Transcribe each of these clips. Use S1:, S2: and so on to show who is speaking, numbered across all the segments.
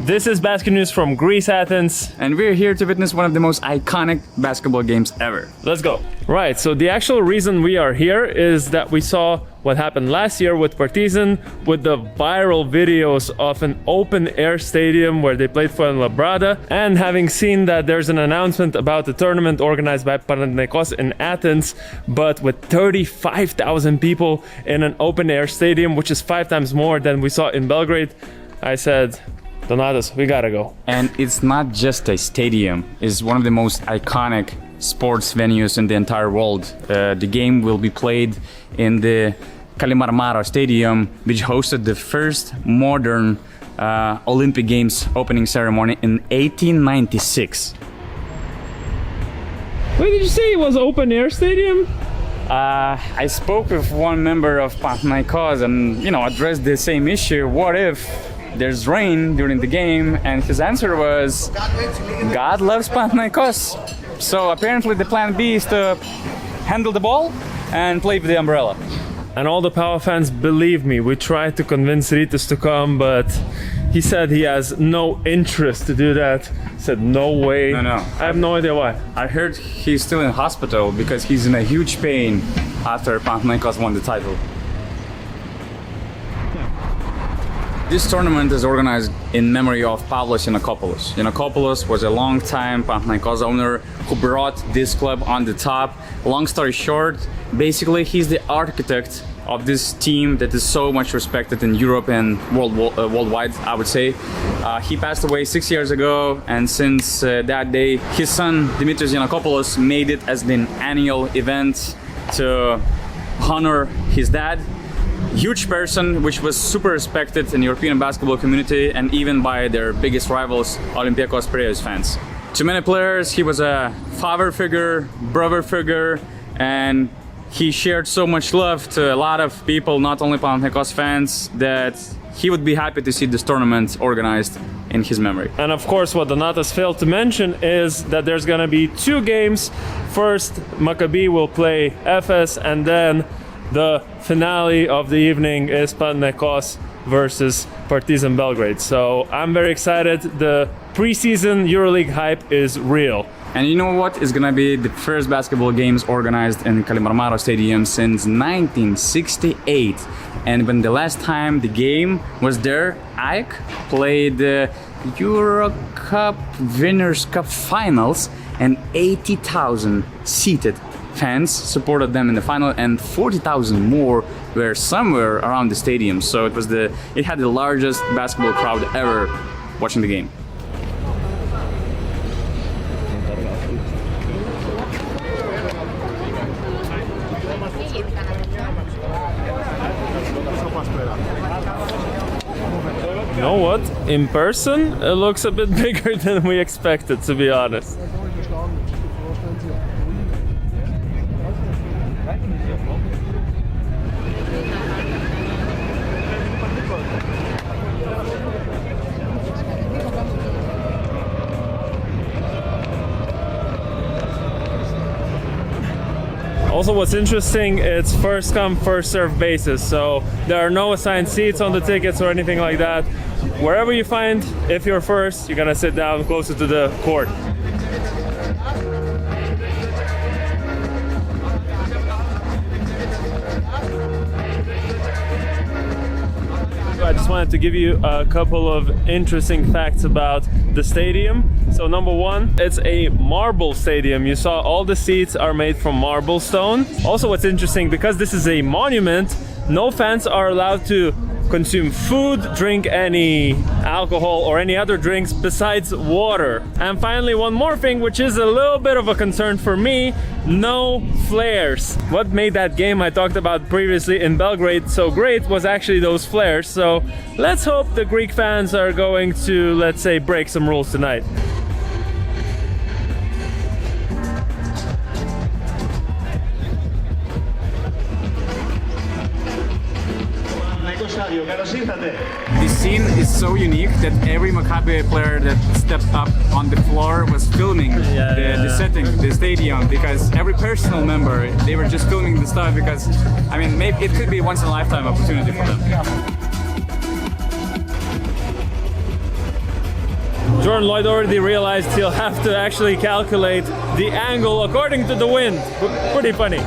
S1: This is BasketNews from Greece, Athens.
S2: And we're here to witness one of the most iconic basketball games ever.
S1: Let's go. Right, so the actual reason we are here is that we saw what happened last year with Partizan, with the viral videos of an open-air stadium where they played for Labrada, and having seen that there's an announcement about the tournament organized by Panathinaikos in Athens, but with 35,000 people in an open-air stadium, which is 5 times more than we saw in Belgrade, I said, Donatas, we gotta go.
S2: And it's not just a stadium, it's one of the most iconic sports venues in the entire world. The game will be played in the Kalimarmaro Stadium, which hosted the first modern Olympic Games opening ceremony in 1896.
S1: Wait, did you say it was open-air stadium?
S2: I spoke with one member of Panathinaikos and, addressed the same issue. What if there's rain during the game? And his answer was, God loves Panathinaikos. So apparently the plan B is to handle the ball and play with the umbrella.
S1: And all the PAO fans, believe me, we tried to convince Rytis to come, but he said he has no interest to do that. He said, no way.
S2: No.
S1: I have no idea why.
S2: I heard he's still in hospital because he's in a huge pain after Panathinaikos won the title. This tournament is organized in memory of Pavlos Yiannakopoulos. Yiannakopoulos was a long-time Panathinaikos owner who brought this club on the top. Long story short, basically he's the architect of this team that is so much respected in Europe and worldwide, I would say. He passed away 6 years ago, and since that day, his son Dimitris Yiannakopoulos made it as an annual event to honor his dad. Huge person, which was super respected in the European basketball community and even by their biggest rivals, Olympiacos Piraeus fans. To many players, he was a father figure, brother figure, and he shared so much love to a lot of people, not only Panathinaikos fans, that he would be happy to see this tournament organized in his memory.
S1: And of course, what Donatas failed to mention is that there's gonna be 2 games. First, Maccabi will play Efes, and then the finale of the evening is Panathinaikos versus Partizan Belgrade. So I'm very excited. The preseason EuroLeague hype is real.
S2: And you know what? It's gonna be the first basketball games organized in Kalimarmaro Stadium since 1968. And when the last time the game was there, AEK played the Euro Cup Winners' Cup Finals, and 80,000 seated fans supported them in the final, and 40,000 more were somewhere around the stadium. So it had the largest basketball crowd ever watching the game.
S1: You know what? In person, it looks a bit bigger than we expected, to be honest. Also, what's interesting, it's first come, first served basis, so there are no assigned seats on the tickets or anything like that. Wherever you find, if you're first, you're gonna sit down closer to the court. I just wanted to give you a couple of interesting facts about the stadium. So number one, it's a marble stadium. You saw all the seats are made from marble stone. Also, what's interesting, because this is a monument, no fans are allowed to consume food, drink any alcohol or any other drinks besides water. And finally, one more thing, which is a little bit of a concern for me, no flares. What made that game I talked about previously in Belgrade so great was actually those flares. So let's hope the Greek fans are going to, let's say, break some rules tonight.
S2: The scene is so unique that every Maccabi player that stepped up on the floor was filming the setting, the stadium, because every personal member, they were just filming the stuff because, I mean, maybe it could be a once in a lifetime opportunity for them.
S1: Jordan Lloyd already realized he'll have to actually calculate the angle according to the wind. Pretty funny.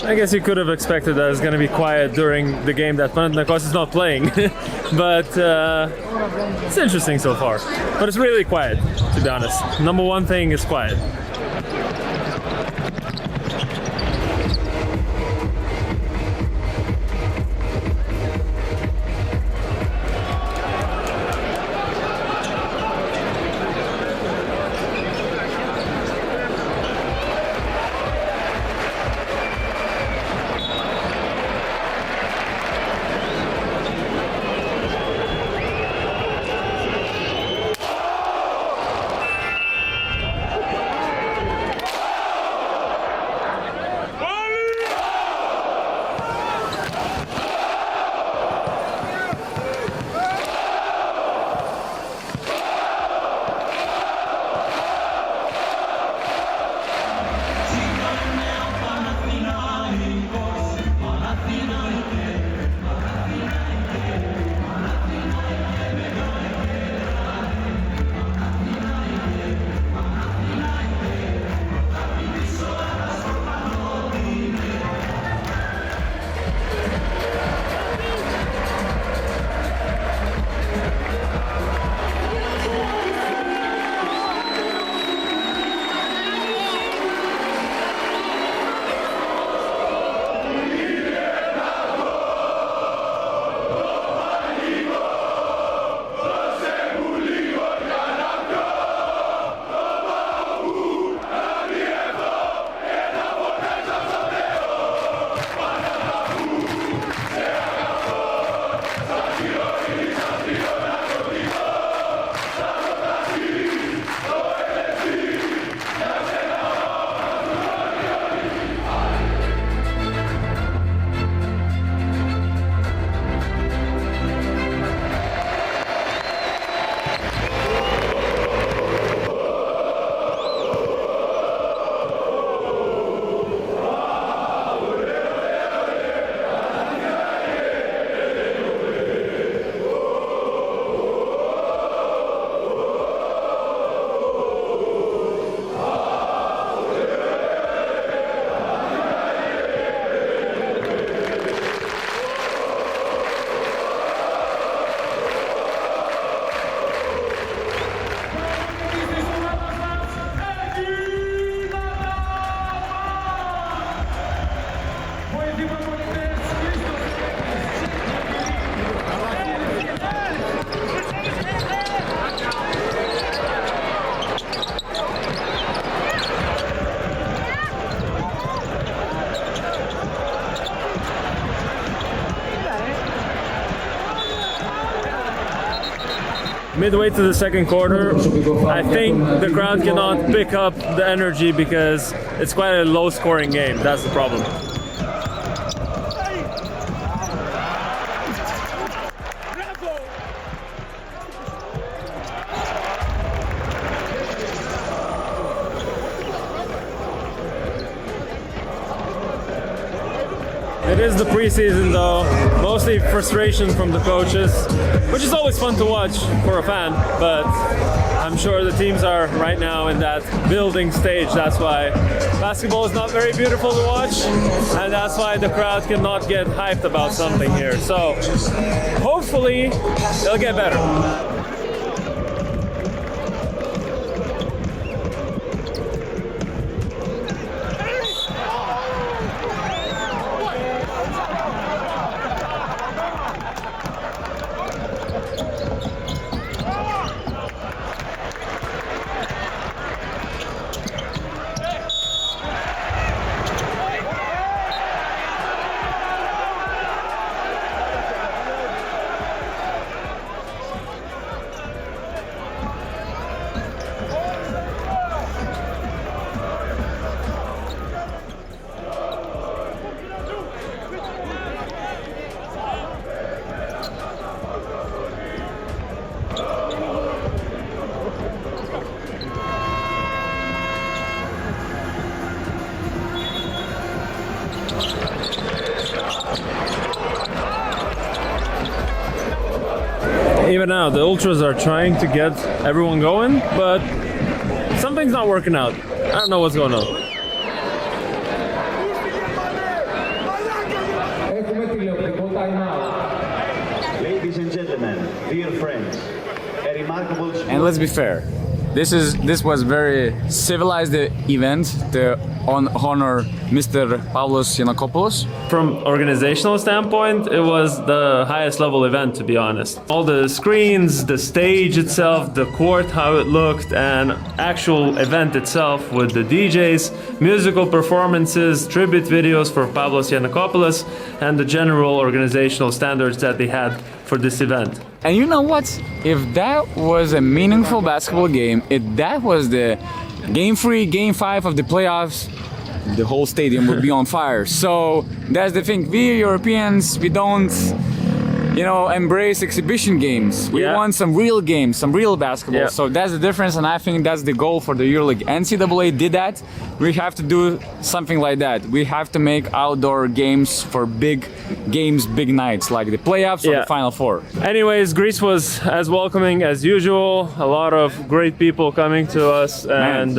S1: I guess you could have expected that it's going to be quiet during the game that Panathinaikos is not playing, but it's interesting so far. But it's really quiet, to be honest. Number one thing is quiet. Midway to the second quarter, I think the crowd cannot pick up the energy because it's quite a low-scoring game. That's the problem. It is the preseason though, mostly frustration from the coaches, which is always fun to watch for a fan, but I'm sure the teams are right now in that building stage. That's why basketball is not very beautiful to watch, and that's why the crowd cannot get hyped about something here. So hopefully they'll get better. Even now, the ultras are trying to get everyone going, but something's not working out. I don't know what's going on.
S3: Ladies and gentlemen, dear friends, a remarkable
S2: And let's be fair, this was very civilized event to honor Mr. Pavlos Yiannakopoulos.
S1: From organizational standpoint, it was the highest level event, to be honest. All the screens, the stage itself, the court, how it looked, and actual event itself with the DJs, musical performances, tribute videos for Pavlos Yiannakopoulos, and the general organizational standards that they had for this event.
S2: And you know what? If that was a meaningful basketball game, if that was the game 3, game 5 of the playoffs, the whole stadium would be on fire. So that's the thing. We Europeans, we don't, embrace exhibition games. We
S1: Yeah.
S2: want some real games, some real basketball.
S1: Yeah.
S2: So that's the difference, and I think that's the goal for the EuroLeague. NCAA did that. We have to do something like that. We have to make outdoor games for big games, big nights, like the playoffs or
S1: Yeah.
S2: the Final Four.
S1: Anyways, Greece was as welcoming as usual. A lot of great people coming to us, and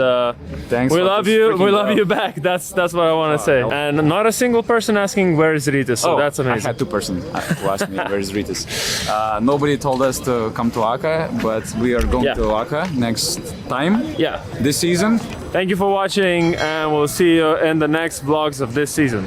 S2: Thanks
S1: we
S2: for
S1: love
S2: this
S1: you.
S2: freaking
S1: We love
S2: love.
S1: you back. That's what I want to say. And not a single person asking where is Rytis, so that's
S2: I
S1: amazing.
S2: had 2% who asked me where's Rytis. Nobody told us to come to Aka, but we are going
S1: Yeah.
S2: to Aka next time.
S1: Yeah.
S2: This season.
S1: Thank you for watching, and we'll see you in the next vlogs of this season.